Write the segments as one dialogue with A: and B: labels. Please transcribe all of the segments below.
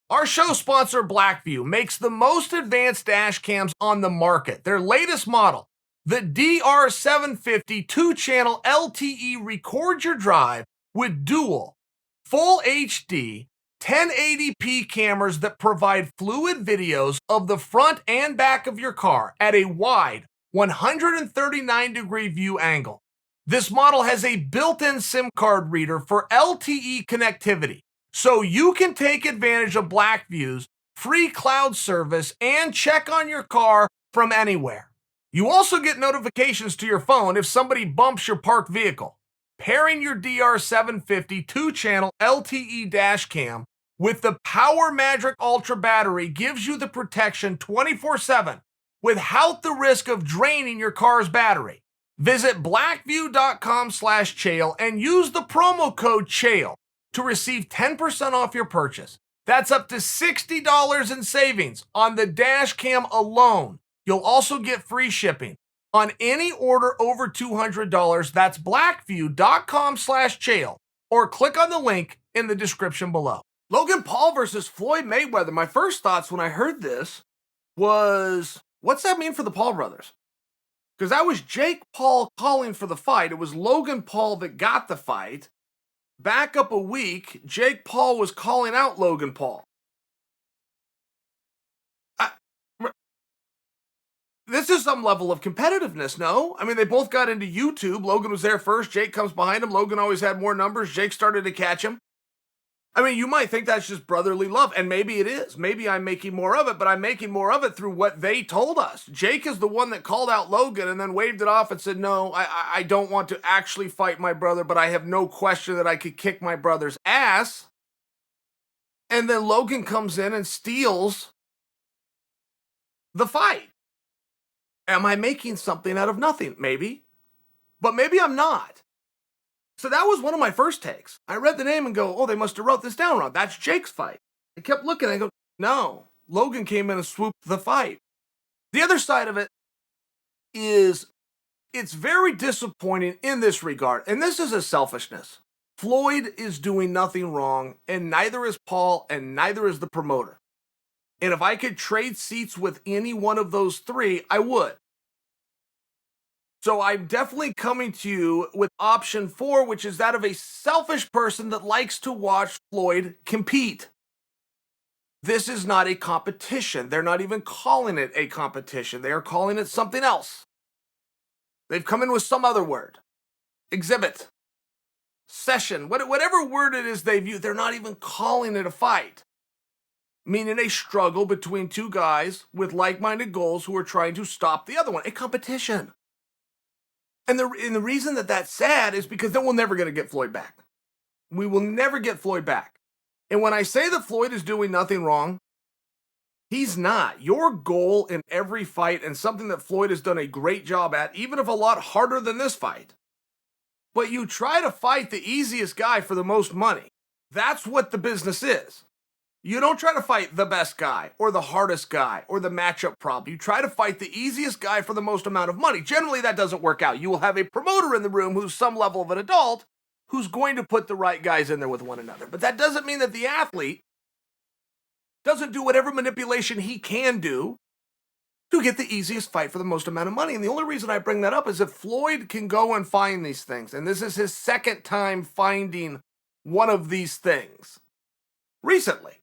A: Our show sponsor, Blackview, makes the most advanced dash cams on the market. Their latest model, the DR750 2-channel LTE, records your drive with dual, full HD, 1080p cameras that provide fluid videos of the front and back of your car at a wide 139-degree view angle. This model has a built-in SIM card reader for LTE connectivity, so you can take advantage of Blackview's free cloud service and check on your car from anywhere. You also get notifications to your phone if somebody bumps your parked vehicle. Pairing your DR750 2-channel LTE dash cam with the Power Magic Ultra battery gives you the protection 24/7 without the risk of draining your car's battery. Visit blackview.com/Chael and use the promo code Chael to receive 10% off your purchase. That's up to $60 in savings on the dash cam alone. You'll also get free shipping on any order over $200. That's blackview.com/Chael, or click on the link in the description below.
B: Logan Paul versus Floyd Mayweather. My first thoughts when I heard this was, what's that mean for the Paul brothers? Because that was Jake Paul calling for the fight. It was Logan Paul that got the fight. Back up a week, Jake Paul was calling out Logan Paul. This is some level of competitiveness, no? I mean, they both got into YouTube. Logan was there first. Jake comes behind him. Logan always had more numbers. Jake started to catch him. I mean, you might think that's just brotherly love, and maybe it is. Maybe I'm making more of it, but I'm making more of it through what they told us. Jake is the one that called out Logan and then waved it off and said, no, I don't want to actually fight my brother, but I have no question that I could kick my brother's ass. And then Logan comes in and steals the fight. Am I making something out of nothing? Maybe. But maybe I'm not. So that was one of my first takes. I read the name and go, oh, they must have wrote this down wrong. That's Jake's fight. I kept looking and I go, no. Logan came in and swooped the fight. The other side of it is it's very disappointing in this regard. And this is a selfishness. Floyd is doing nothing wrong, and neither is Paul, and neither is the promoter. And if I could trade seats with any one of those three, I would. So I'm definitely coming to you with option 4, which is that of a selfish person that likes to watch Floyd compete. This is not a competition. They're not even calling it a competition. They are calling it something else. They've come in with some other word. Exhibit. Session. Whatever word it is they've used, they're not even calling it a fight. Meaning a struggle between two guys with like-minded goals who are trying to stop the other one. A competition. And the reason that that's sad is because then we're never going to get Floyd back. We will never get Floyd back. And when I say that Floyd is doing nothing wrong, he's not. Your goal in every fight, and something that Floyd has done a great job at, even if a lot harder than this fight, but you try to fight the easiest guy for the most money. That's what the business is. You don't try to fight the best guy or the hardest guy or the matchup problem. You try to fight the easiest guy for the most amount of money. Generally, that doesn't work out. You will have a promoter in the room who's some level of an adult who's going to put the right guys in there with one another. But that doesn't mean that the athlete doesn't do whatever manipulation he can do to get the easiest fight for the most amount of money. And the only reason I bring that up is if Floyd can go and find these things, and this is his second time finding one of these things recently.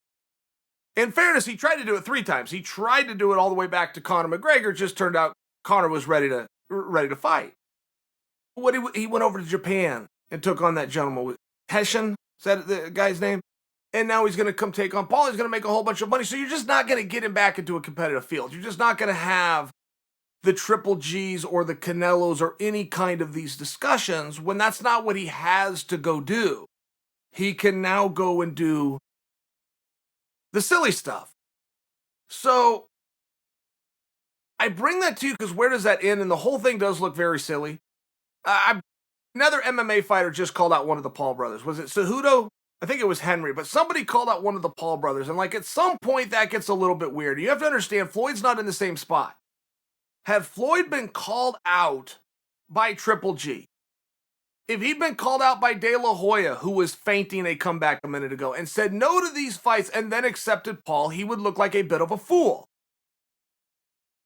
B: In fairness, he tried to do it 3 times. He tried to do it all the way back to Conor McGregor. It just turned out Conor was ready to fight. He went over to Japan and took on that gentleman with Heshin, is that the guy's name? And now he's going to come take on Paul. He's going to make a whole bunch of money. So you're just not going to get him back into a competitive field. You're just not going to have the Triple G's or the Canelos or any kind of these discussions when that's not what he has to go do. He can now go and do the silly stuff. So I bring that to you because where does that end? And the whole thing does look very silly. Another MMA fighter just called out one of the Paul brothers. Was it Cejudo? I think it was Henry, but somebody called out one of the Paul brothers. And like at some point that gets a little bit weird. You have to understand Floyd's not in the same spot. Had Floyd been called out by Triple G, If he'd been called out by De La Hoya, who was feinting a comeback a minute ago, and said no to these fights and then accepted Paul, he would look like a bit of a fool.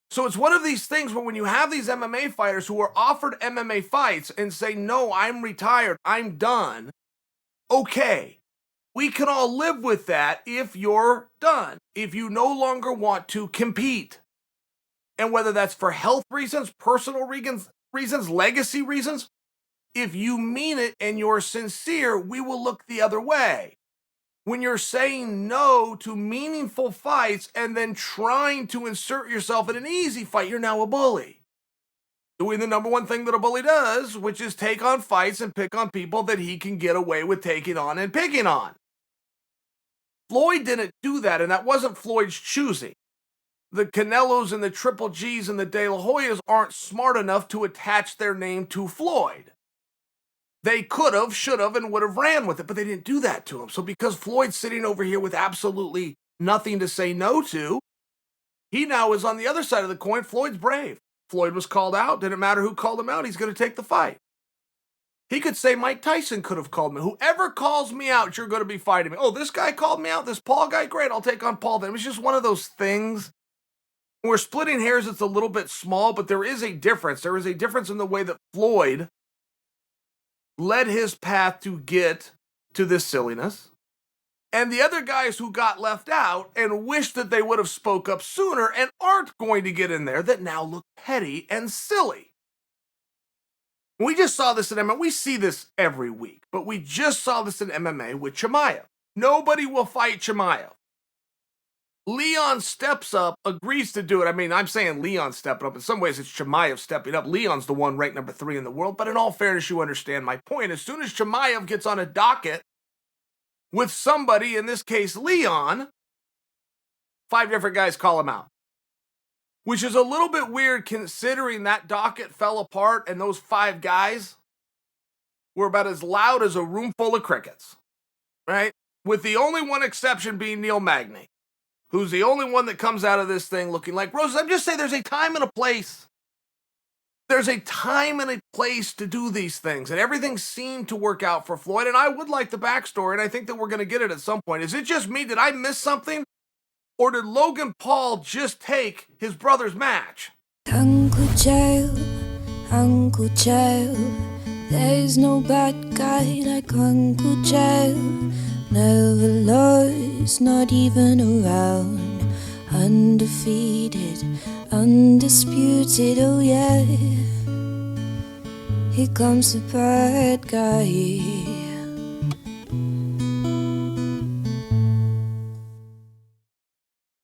B: So it's one of these things where when you have these MMA fighters who are offered MMA fights and say, no, I'm retired, I'm done, okay, we can all live with that if you're done, if you no longer want to compete. And whether that's for health reasons, personal reasons, legacy reasons, if you mean it and you're sincere, we will look the other way. When you're saying no to meaningful fights and then trying to insert yourself in an easy fight, you're now a bully. Doing the number one thing that a bully does, which is take on fights and pick on people that he can get away with taking on and picking on. Floyd didn't do that, and that wasn't Floyd's choosing. The Canelos and the Triple Gs and the De La Hoyas aren't smart enough to attach their name to Floyd. They could have, should have, and would have ran with it, but they didn't do that to him. So because Floyd's sitting over here with absolutely nothing to say no to, he now is on the other side of the coin. Floyd's brave. Floyd was called out. Didn't matter who called him out. He's going to take the fight. He could say Mike Tyson could have called me. Whoever calls me out, you're going to be fighting me. Oh, this guy called me out. This Paul guy, great. I'll take on Paul then. It was just one of those things. We're splitting hairs. It's a little bit small, but there is a difference. There is a difference in the way that Floyd led his path to get to this silliness, and the other guys who got left out and wish that they would have spoke up sooner and aren't going to get in there that now look petty and silly. We just saw this in MMA. We see this every week, but we just saw this in MMA with Chimaev. Nobody will fight Chimaev. Leon steps up, agrees to do it. I mean, I'm saying Leon stepping up. In some ways, it's Chimaev stepping up. Leon's the one ranked number 3 in the world. But in all fairness, you understand my point. As soon as Chimaev gets on a docket with somebody, in this case, Leon, 5 different guys call him out. Which is a little bit weird considering that docket fell apart and those 5 guys were about as loud as a room full of crickets. Right? With the only one exception being Neil Magny, who's the only one that comes out of this thing looking like roses. I'm just saying there's a time and a place. There's a time and a place to do these things, and everything seemed to work out for Floyd, and I would like the backstory, and I think that we're going to get it at some point. Is it just me? Did I miss something? Or did Logan Paul just take his brother's match?
C: Uncle Chael, there's no bad guy like Uncle Chael. Never lost, not even around. Undefeated, undisputed, oh yeah. Here comes the bad guy.